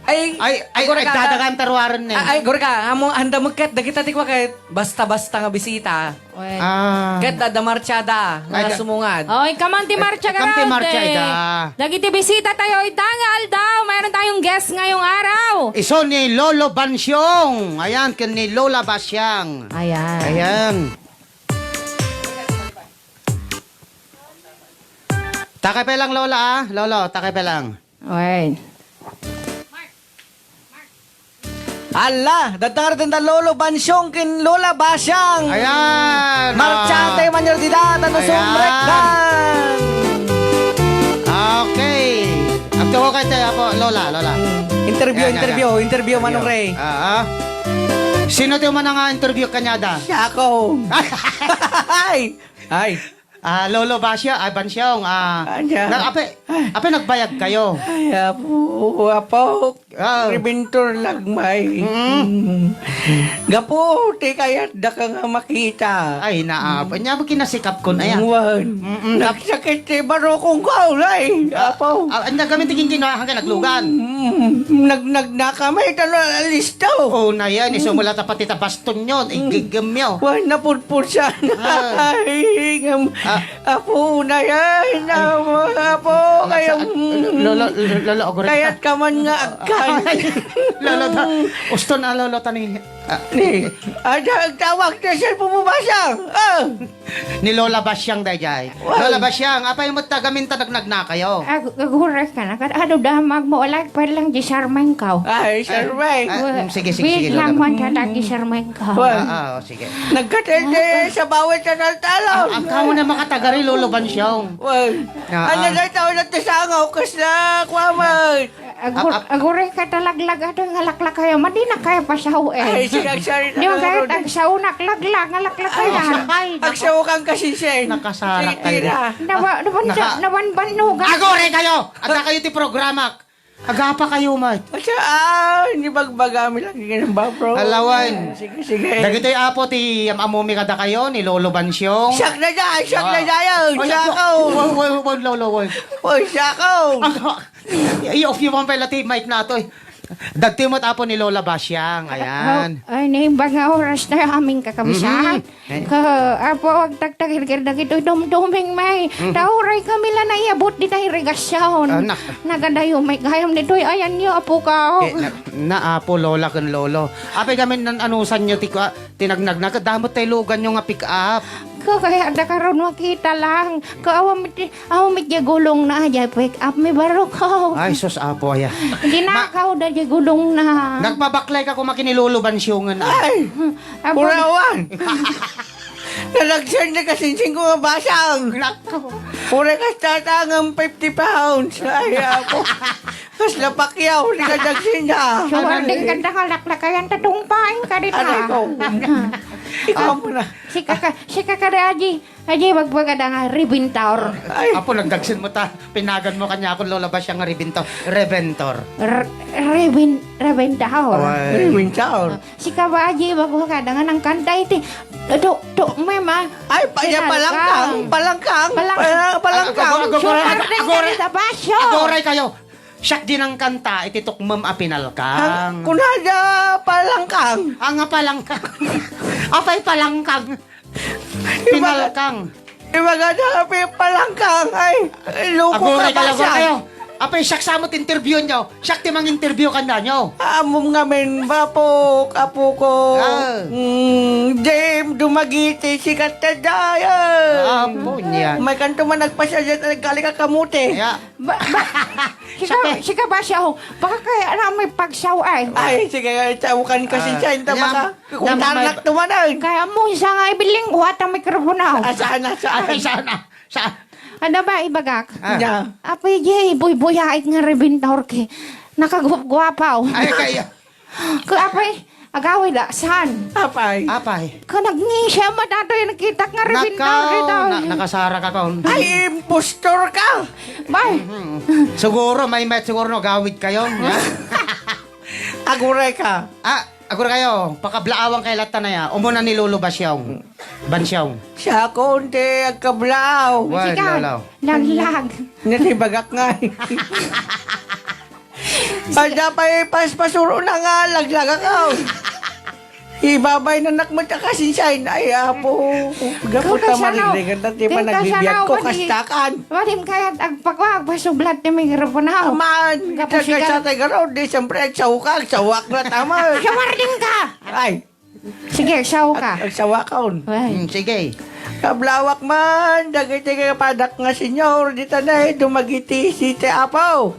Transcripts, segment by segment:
Dadagan tarwaran na. Ay, gor ka, among anda magkat, dagita tikwa kahit basta-basta nga bisita. Wen. Kahit dadamarchada, nga sumungad. Oy, kamanti marcha ka Kamanti marcha, ida. Lagi ti bisita tayo, itangal daw. Mayroon tayong guest ngayong araw. Iso ni Lolo Bansyong. Ayan, ni Lola Basyang. Ayan. Ayan. Takay pa lang, Lola, ah. Lolo, takay pa lang. Oy. Ala, dadarating na Lolo Bansyong kin Lola Basyang. Ayan. Marcha tayo man yung didata no Ayan. sumrekdan. Okay. Abdo ko kayo tayo po, Lola. Interview Manong Ray. Sino tayo man ang interview kanyada? Siya ako. Ay. Lolo Basya, Bansyong. Anya. Ape nagbayag kayo. Ay, apo. Ribintor lagmay. Gapo, te kaya da ka nga makita. Ay, nya mo kinasikap ko na yan. Nagsakit te baro kong kaulay. Apo. Anya kami tingin hanggang naglugan. Nagnakamay talo alistaw. Oh, na yan. Isumula tapat ita baston yun. Igigam yun. Wah, napudpud siya. Ay, apo na yan. Apo, kaya... Lolo, agore. Kaya't ka man nga agkan. Lolo, usto na lolo tani. Tawag na siya pumubasa. Ni Lola Basyang dayjay. Lola Basyang, apay mo tagaminta nagnagna kayo. Agures ka na. Ano damag mo, like pa lang di sarmeng ka. Ay, sir, Ray. Sige, Wait Lola. lang man ka lagi sarmeng ka. Sige. Nagkatende sa bawat tanal-talaw. Ang kamo na makatagari, Lolo Bansyong. Ano na tao na tasangaw kas na kwaman. Agure ka talaglag at ngalakla kayo. Madi na kayo pasaw Ay, eh. sigagsari Di mo kayo tagsaw naklaglag. Ngalakla kayo. Agsaw kang kasi siya. Nakasarak kayo. Nabanbanugan. Agore kayo! Aga kayo ti programa. Agapa kayo, Mike. Hindi bagbagami lang yung bro. Alawan. Sige. Dagito'y apo ti amumi kada kayo ni Lolo Bansyong. Siyak na dyan! Siyakaw! Lolo. Siyakaw! I-off yung mga pala ti Mike na to. Dagtimot apo ni Lola Basyang. Ayan. Ay, naimbag nga oras na aming kakabisahan. Apo, wag tagtagir-gir na ito, dumduming may. Tauray kami lang na iabot di tayo regasyon. Nagadayo, may gayam nito, ayan niyo, apo ka. Na apo, Lola kan Lolo. Apay kami anusan nyo, tinagnag na, damot tayo lugan nyo nga pick up. Kaya ada karon makita lang. Awamit gulong na aja, pick up, may baro ko. Ay, sus apo, aya. Hindi na ako da gulong na. Nagpabaklay ka kung makinilolo Bansyongan. Ay! Apo, Purawan! Nalagsan na kasinsing ko nga basang. Pura ka tatangang 50 pounds. Ay, ako. Kas napakyaw, hindi ka nagsin na. so, anding ganda ka laklakayan, tadumpain ka rin Aray ko. Ikaw mo na. Si kakaraji, aji magbagada nga ribintaur. Ay, Apo, nagdagsin mo ta. Pinagan mo kanya ako, Lola Basyang nga Reventor. Ribintaur. Rimintaon. Si kabaji magbagada nga ng kanta iti. Mema. Ay, palangkang. Agoray kayo. Siyak din ang kanta, ititukmam apinalkang. Kunada palangkang. Ang palangkang. Apay palangkang. Pinalkang. Ibagada palangkang. Ay, luko Agoray ka kayo, basa. kayo. Apay siyak samot interview nyo. Siyak timang interview kanda nyo. Amom nga men, bapok, apo ko. Dame, dumagiti, sikat na daya. Apo niya. May kanto man nagpasya dyan, nagkali ka kamuti. Kaya, Si kabaji ako, baka kaya na may pagsaw ay. Ay, sige, tawukan kasi siya, hindi maka, kung tanak tumanan. Kaya mo isa nga ibiling buhat ang mikroponaw. Saan? ay, saan? Ano ba ibagak? Yeah. Apay jay, buy-buyait nga ribintaur ki. Nakagwap-gwapaw. Ay, kayo. Apay, agaway da, saan? Apay. Kanagni siya matatoy nakita nga ribintaur kita. Nakasara ka kaon. Ay, impostor ka. Bay, Siguro, may siguro no, gawid kayo. Aguray ka. Aguro kayo, pakablaawang kay lata na ya. Umuna ni Lolo Basyong. Bansyong. Siya konti, agkablaw. Word, sikat, Lolo. laglag. Natibagak nga. Ada pa paspasuro na nga, laglag ako. Ibabay na nakmat kasinsay. Ay, apo. Gapot na marilingan na di pa nagbibiyag ko kastakan. Wadim kaya agpakwag, pasublat ni mikrofon ako. Aman, sa tagaraw, di siyempre agsawak na tama. Sawarding ka! Ay, Sige, saw ka. agsawakaon. Ay. Sige. Kablawak man, dagiti ka padak nga senyor, di tanay, dumagiti si te apaw.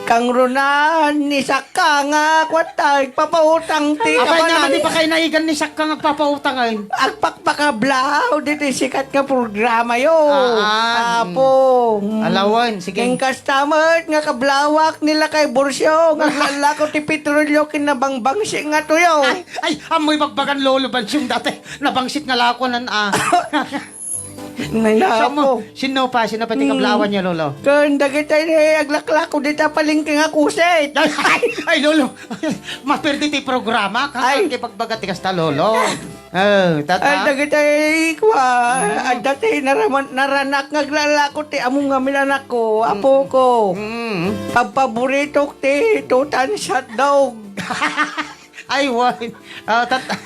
Kang runan, ni Saka nga, kwatay, papautang ti Abay naman, kapanan. di pa kayo naigan ni Sak kang nagpapautang ngayon. Agpakpakablaw, dito sikat nga programa yo. Apo. Alawan, sige. King customer nga kablawak nila kay Borsyo, nga lalako ti Petrolyo kinabangbang si nga tuyo. Ay, amoy bagbagan lolo Bansyong dati. Nabangsit nga lako nan Nalapo. Sino pa tingablawan niya, lolo? Kanda kita ni aglaklako dito palingking akuset. Ay, lolo. Mapirdi ti programa. Ay. Kaya pagbagat ti kasta, lolo. Ay, Tata. dagita ikwa. Dati naranak nga aglalako ti among nga milanak ko, apo ko. Pagpaborito ti tutan hotdog. Ay, tata.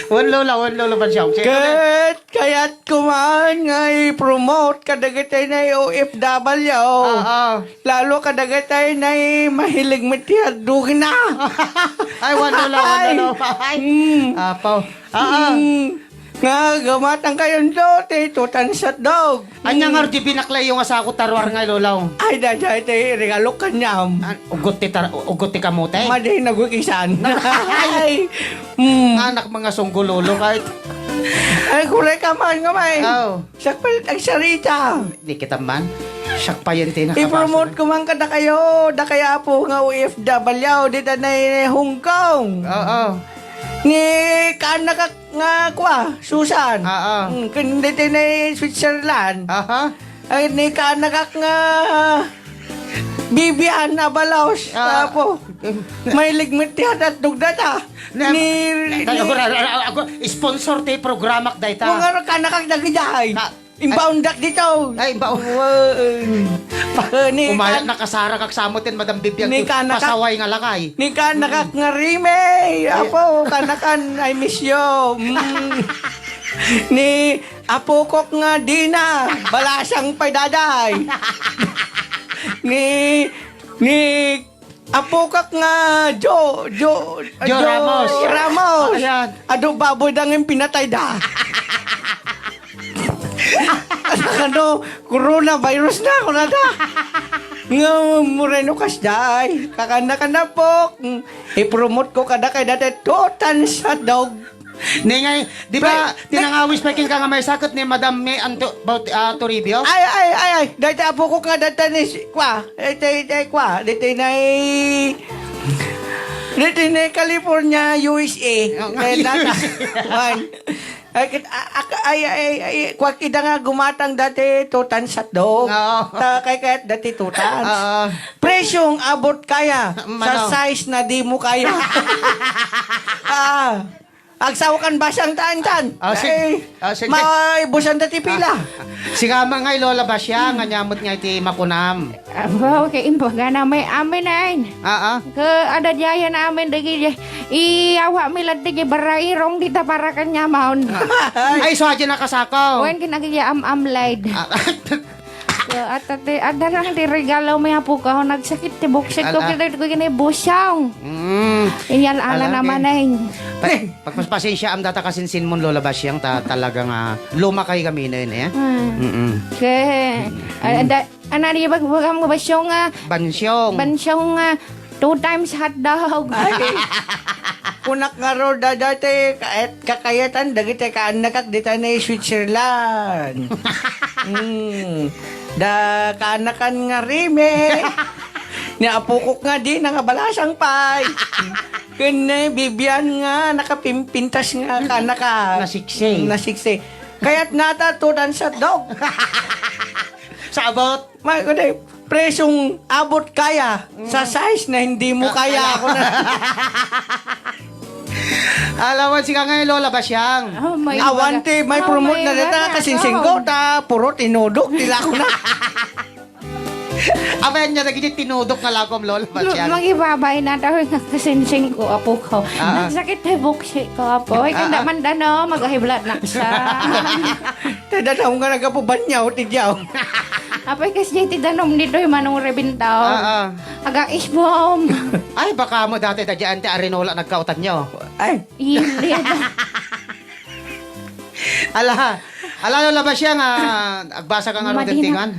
Wan lolo Bansyong. Kaya't kumaan nga i-promote kadagatay na OFW. Lalo kadagatay na mahilig matiyadugin na. Ay, wan lolo. Ay. Apaw. Nga gamatang kayon do, tutan hotdog. Anya nga di binaklay yung asako tarwar nga lolo. Ay, dada, regalo kanyam. Ugot ti kamote. Maday nagukisan. Ay, Anak mga sunggulolo kahit. ay, kulay ka man nga may. Oh. Sakpalit ang sarita. Di kita man. Siyak pa yun tinakabasa. I-promote ko man kada kayo. Da kaya po nga OFW. Dito na Hong Kong. Oo. Ni kanak nga kwa, Susan. Oo. Dito na Switzerland. Aha. Ay, ni kanak nga Bibian Abalaos. Apo. May ligmit at dugdata. Ni... Ako, sponsor ti programak da ita. Kung ano ka nakagdagidahay. Inbound dak dito. Ay, ba? Ni Umayat na kasara kak samutin, Madam Bibian. Ni kanak- Pasaway nga lakay. Ni kanak nga rime. Apo, kanakan, I miss you. Ni apo kok nga Dina. Balasang paydaday. Ni apo kak nga Jo Ramos. Ramos. Ayan. Ado baboy dang yung pinatay da. Ano, coronavirus na ako na da. Nga moreno kasday. Kakanda po. I-promote ko kada kay dati tutan sa dog. Ni ngay, di ba tinangawis pa king ka nga may sakit ni Madam May Toribio? Ay. Dati apo ko nga dati ni kwa. Dati na California, USA. Kaya dati. Kwak ida nga gumatang dati tutan sa dog. Kaya dati tutan. Presyong abot kaya sa size na di mo kaya. Agsawakan ba siyang taan-tan? Sige. May busan dati pila. Sigama ngay lola ba siya nga nyamot nga iti makunam. Abo, kay imbaga na may amin ay. Ada jaya na amin dagi iyawa milad dagi barairong dita para kanya maun. Ay, so adyan nakasakaw. Wen kinagaya amlaid. At lang di regalo may apo ka nagsakit ti buksit ko kita ko gini busyang. Inyal ala naman ay. Pagpaspasensya am data kasinsin mon lola ba siyang talagang lumakay kami na yun eh. Ana di bagam mo basyong Bansyong. 2 times hot dog. Kunak nga ro dati kakayatan dagiti kaanak dito na Switzerland. Da kaanakan nga rime. Ni apukok nga di nga balasang pay. Kene Bibian nga nakapimpintas nga kanaka. Nasikse. Kaya't nata tudan sa dog. Sa abot. May kuday presyong abot kaya sa size na hindi mo kaya ako na. Alawan si nga ngayon lola ba siyang? Awante may promote na data kasi singko ta puro tinudok nila ko na. Apayan niya, nagiging tinudok na lakom, Lola Masyal. Magibabay na daw nga kasinsing ko, apo ko. Nagsakit ay buksi ko, apo. Ikaw naman dano, magahiblat na sa. Tadanaw nga nagapubanyaw, tidyaw. Apoy kasi ti danom dito yung manong rebintaw. Aga isbom. Ay, baka mo dati tadyaan ti Arinola nagkautan nyo. Ay, Hindi. Ala, Lola Masyal, agbasa ka nga rin Madina- tintingan.